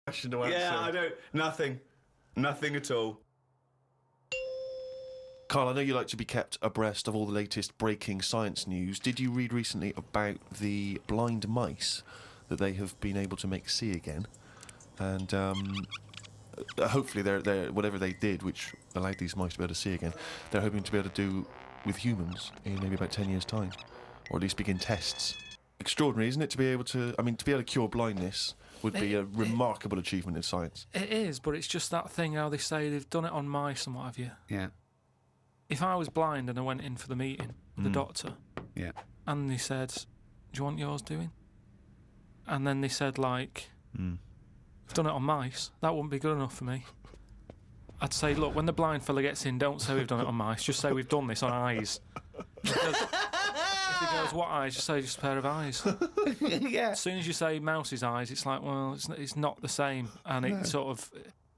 question to answer. Yeah, I don't... Nothing. Nothing at all. Carl, I know you like to be kept abreast of all the latest breaking science news. Did you read recently about the blind mice that they have been able to make see again? And hopefully they're whatever they did, which allowed these mice to be able to see again, they're hoping to be able to do with humans in maybe about 10 years' time, or at least begin tests. Extraordinary, isn't it, to be able to... I mean, to be able to cure blindness would be a remarkable achievement in science. It is, but it's just that thing how they say they've done it on mice and what have you. Yeah. If I was blind and I went in for the meeting with the doctor, Yeah. and they said, do you want yours doing? And then they said, like, we've done it on mice, that wouldn't be good enough for me. I'd say, look, when the blind fella gets in, don't say we've done it on mice, just say we've done this on eyes. Because if he goes, what eyes? Just say just a pair of eyes. Yeah. As soon as you say mouse's eyes, it's like, well, it's not the same. And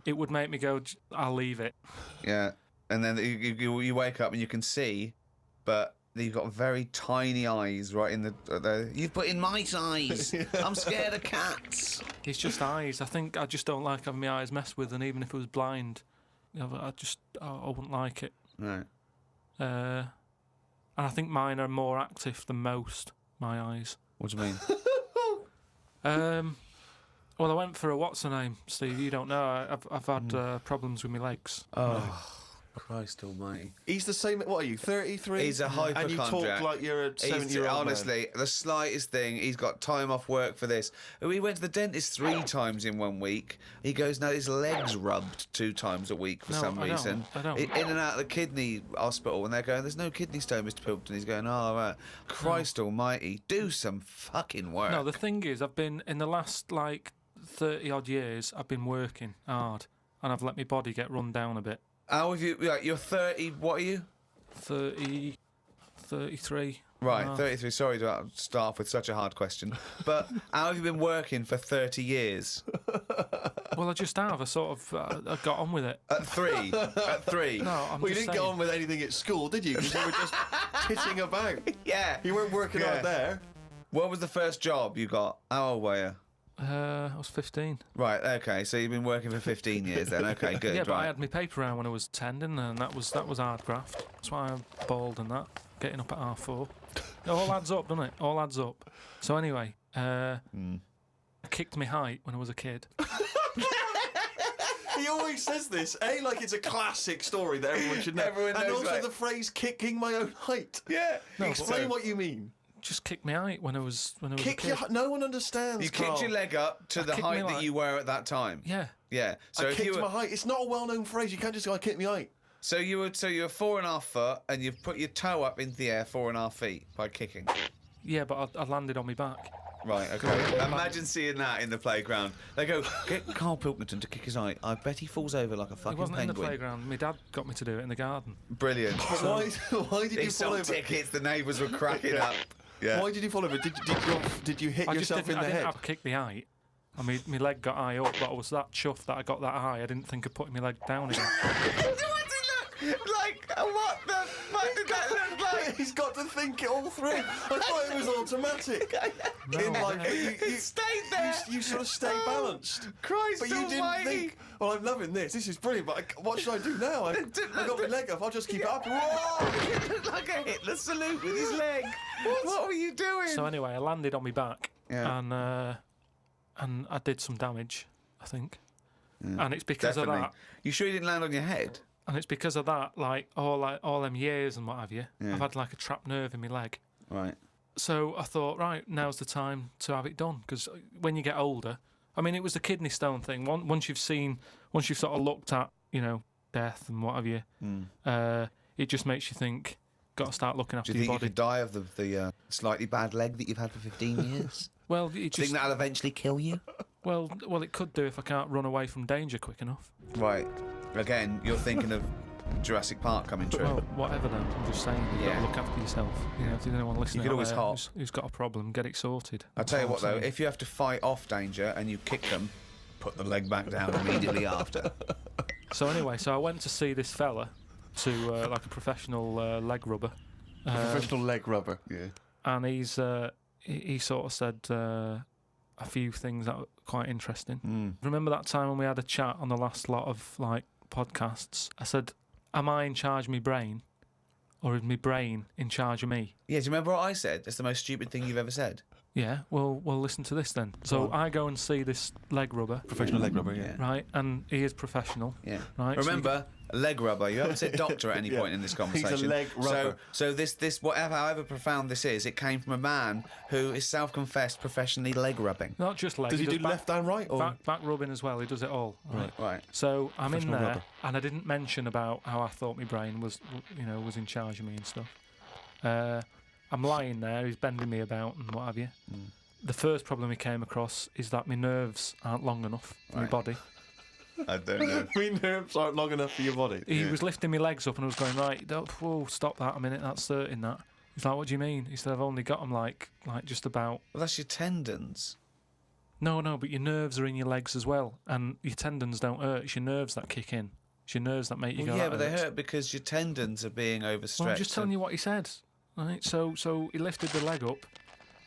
it would make me go, I'll leave it. Yeah. And then you wake up and you can see, but you've got very tiny eyes right in the... You've put in mice eyes. I'm scared of cats. It's just eyes. I think I just don't like having my eyes messed with, and even if I was blind, you know, I wouldn't like it. Right. And I think mine are more active than most, my eyes. What do you mean? Well, I went for a what's-her-name, Steve, you don't know. I've had problems with my legs. Oh, Christ almighty. He's the same... What are you, 33? He's a hypochondriac. And you talk like you're a 70-year-old honestly, man. the slightest thing, he's got time off work for this. We went to the dentist 3 times in 1 week. He goes, now his leg's rubbed 2 times a week for some reason. I don't. In and out of the kidney hospital, and they're going, there's no kidney stone, Mr. Pilkington. He's going, oh, right. Christ almighty, do some fucking work. No, the thing is, I've been, in the last, 30-odd years, I've been working hard, and I've let my body get run down a bit. How have you... You're 30... What are you? 33. Right, 33. Sorry to start off with such a hard question. But how have you been working for 30 years? Well, I just have. I got on with it. At 3? At 3? No, I'm Well, you just didn't saying. get on with anything at school, did you? Because you were just titting about. Yeah. You weren't working out there. What was the first job you got? How old were you? I was 15. Right, okay, so you've been working for 15 years then. Okay, good. Yeah, but right. I had my paper round when I was 10, didn't I? And that was hard graft. That's why I'm bald and that. Getting up at 4:30. It all adds up, doesn't it? All adds up. So anyway, I kicked my height when I was a kid. He always says this, like it's a classic story that everyone should know. Everyone knows, and also right? the phrase "kicking my own height." Yeah. Explain what you mean. Just kicked my height when I was a Kick kid. your... No one understands. You Carl. kicked your leg up to the kicked height my that leg. you were at that time. Yeah. Yeah. I kicked my height. It's not a well-known phrase. You can't just go, "I kicked my height." So you were 4.5 foot, and you've put your toe up into the air 4.5 feet by kicking. Yeah, but I landed on my back. Right, okay. Imagine seeing that in the playground. They go, get Carl Pilkington to kick his height. I bet he falls over like a It fucking wasn't penguin. in the playground. My dad got me to do it in the garden. Brilliant. Why did They you fall sold over? tickets, the neighbours were cracking up. Yeah. Why did you fall over? Did you hit I just yourself in didn't, the I didn't head? have kicked the height. I mean, my leg got high up, but I was that chuffed that I got that high. I didn't think of putting my leg down again. What did it look like? What the fuck did that look like? He's got to think it all through. I thought it was automatic. In life, but It stayed there. you sort of stay balanced. Christ But you didn't almighty. think, well, I'm loving this. This is brilliant, but what should I do now? I got my leg up. I'll just keep it up. Whoa! It looked like a Hitler salute with his leg. What were you doing? So anyway, I landed on my back, Yeah. and I did some damage, I think. And it's because Definitely. of that. You sure you didn't land on your head? And it's because of that, all them years and what have you. Yeah. I've had like a trapped nerve in my leg. Right. So I thought, right, now's the time to have it done. Because when you get older, I mean, it was the kidney stone thing. Once you've sort of looked at, death and what have you, it just makes you think, got to start looking after Do you your think you body. could die of the slightly bad leg that you've had for 15 years? Well, Do you think that'll eventually kill you? well, it could do if I can't run away from danger quick enough. Right. Again, you're thinking of Jurassic Park coming true. Well, whatever then. I'm just saying, you've got to look after yourself. If there's anyone listening, could out always there hop. who's got a problem, get it sorted. I'll tell you That's what, all I'm though, saying. if you have to fight off danger and you kick them, put the leg back down immediately after. So anyway, I went to see this fella, to like a professional leg rubber. Professional leg rubber. Yeah. And he sort of said a few things that quite interesting. Remember that time when we had a chat on the last lot of like podcasts? I said, am I in charge of my brain, or is my brain in charge of me? Yeah, do you remember what I said? That's the most stupid thing you've ever said. Yeah, well, listen to this then. So I go and see this leg rubber, Professional leg rubber, yeah. right? And he is professional. Yeah. Right. Remember, leg rubber. You haven't said doctor at any point in this conversation. He's a leg rubber. So this whatever, however profound this is, it came from a man who is self-confessed professionally leg rubbing. Not just leg. Does he do back, left and right? Or? back rubbing as well. He does it all. Right. Right. So I'm in Professional there, rubber. and I didn't mention about how I thought my brain was, was in charge of me and stuff. I'm lying there. He's bending me about and what have you. The first problem he came across is that my nerves aren't long enough for my Right. body. I don't know. My nerves aren't long enough for your body. He was lifting my legs up and I was going, right, whoa, stop that a minute, that's hurting that. He's like, what do you mean? He said, I've only got them like just about... Well, that's your tendons. No, but your nerves are in your legs as well. And your tendons don't hurt, it's your nerves that kick in. It's your nerves that make you go, Yeah, that but they hurts. hurt because your tendons are being overstretched. Well, I'm just telling you what he said. Right, so he lifted the leg up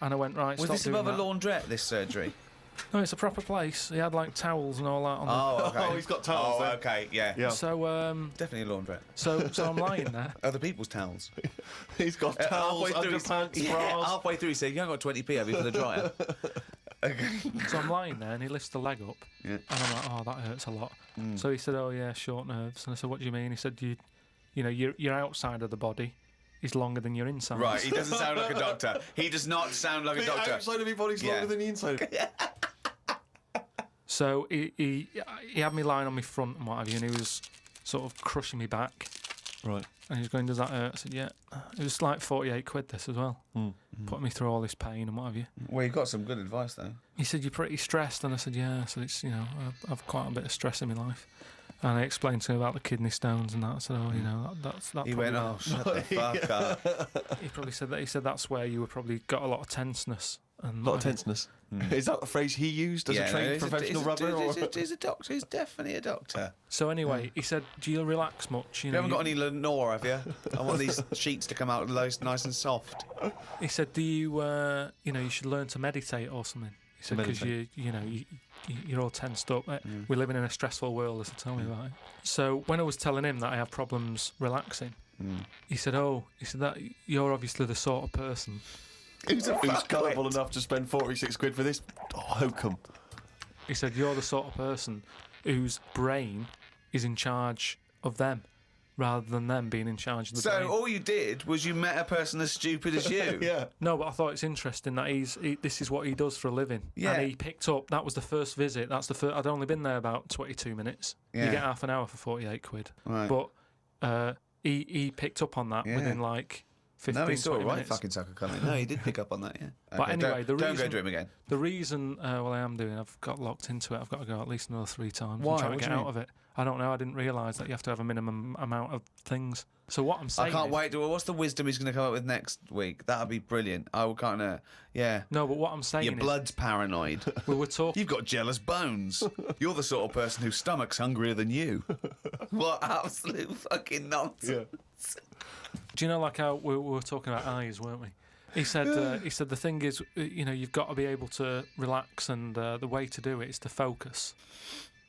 and I went, right, Was stop this doing above that. a laundrette, this surgery? No, it's a proper place. He had like towels and all that on the... Oh, okay. Oh, he's got towels Oh, there. okay, yeah. Yeah. So, Definitely a laundrette. so I'm lying there. Other people's towels. He's got towels, underpants, bras. Halfway through, he said, you haven't got 20p, have you, for the dryer? Okay. So I'm lying there and he lifts the leg up Yeah. and I'm like, oh, that hurts a lot. So he said, oh yeah, short nerves. And I said, what do you mean? He said, your outside of the body is longer than your inside. Right, he doesn't sound like a doctor. He does not sound like a The doctor. outside of your body's Yeah. longer than the inside. So he had me lying on my front and what have you, and he was sort of crushing me back. Right. And he was going, does that hurt? I said, yeah. It was like 48 quid this as well. Putting me through all this pain and what have you. Well, you got some good advice, though. He said, you're pretty stressed. And I said, yeah. So it's, I've quite a bit of stress in my life. And I explained to him about the kidney stones and that. I said, oh, that's that. He went, oh, shut the fuck up. He probably said that. He said that's where you were probably got a lot of tenseness. And A lot of tenseness. Is that the phrase he used as a trained professional rubber? He's a doctor. He's definitely a doctor. So anyway, he said, do you relax much? You haven't got any Lenore, have you? I want these sheets to come out nice and soft. He said, do you, you should learn to meditate or something. He said, because you're all tensed up. We're living in a stressful world, as I told me about it. So when I was telling him that I have problems relaxing, he said, that you're obviously the sort of person Who's gullible enough to spend 46 quid for this hokum? He said, you're the sort of person whose brain is in charge of them rather than them being in charge of the brain. So all you did was you met a person as stupid as you. Yeah. No, but I thought it's interesting that this is what he does for a living. Yeah. And he picked up, that was the first visit. That's the first, I'd only been there about 22 minutes. Yeah. You get half an hour for 48 quid. Right. But he picked up on that within like 15, No, he saw a 20 right minutes. fucking sucker coming. No, he did pick up on that, yeah. But Okay, anyway, don't go to him again. The reason, I am doing, I've got locked into it. I've got to go at least another 3 times. Why? I'm trying What to do get you out of it. I don't know. I didn't realise that you have to have a minimum amount of things. So what I'm saying I can't is, wait. Well, what's the wisdom he's going to come up with next week? That'd be brilliant. I kind of, yeah. No, but what I'm saying Your is, blood's paranoid. we were talking. You've got jealous bones. You're the sort of person whose stomach's hungrier than you. What absolute fucking nonsense. Yeah. Do you know, like how we were talking about eyes, weren't we? He said the thing is, you've got to be able to relax, and the way to do it is to focus.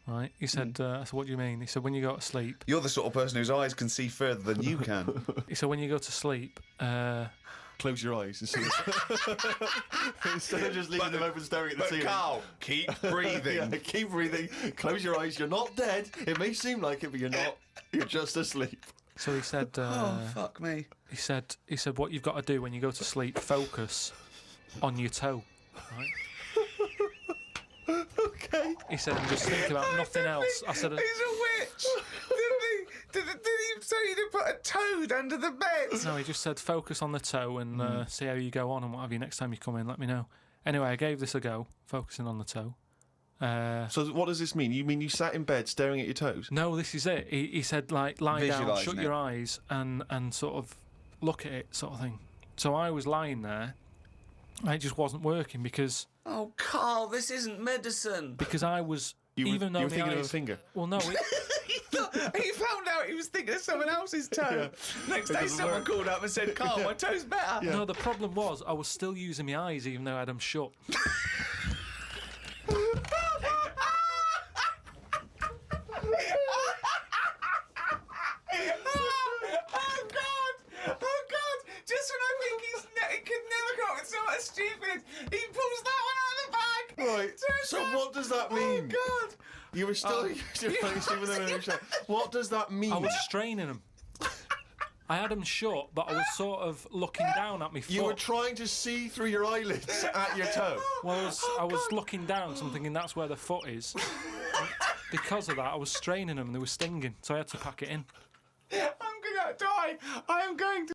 Right? He said, I said, what do you mean? He said, when you go to sleep. You're the sort of person whose eyes can see further than you can. He said, when you go to sleep. Close your eyes and see. Instead of just leaving them open, staring at the But ceiling. Carl, keep breathing. Yeah, keep breathing. Close your eyes. You're not dead. It may seem like it, but you're not. You're just asleep. So he said. Oh, fuck me. He said, what you've got to do when you go to sleep, focus on your toe. Right? Okay. He said, and just think about nothing else. I said, He's a witch. Did he say you didn't put a toad under the bed? no, he just said, focus on the toe and see how you go on and what have you. Next time you come in, let me know. Anyway, I gave this a go, focusing on the toe. So what does this mean? You mean you sat in bed staring at your toes? No, this is it. He said, like, lie down, Visualising shut it. your eyes and sort of look at it, sort of thing. So I was lying there. It just wasn't working because Oh, Carl, this isn't medicine. I was, You were, even though you were my thinking of a eyes, finger. well, no, He found out he was thinking of someone else's toe. Next It day, doesn't someone work. called up and said, Carl, my toe's better. no, the problem was I was still using my eyes even though I had them shut. stupid. He pulls that one out of the bag. Right. So what does that mean? Oh God. You were still What does that mean? I was straining them. I had them shut, but I was sort of looking down at my foot. You were trying to see through your eyelids at your toe. Well, I was looking down, so I'm thinking that's where the foot is. Because of that, I was straining them and they were stinging, so I had to pack it in. I'm gonna die. I am going to.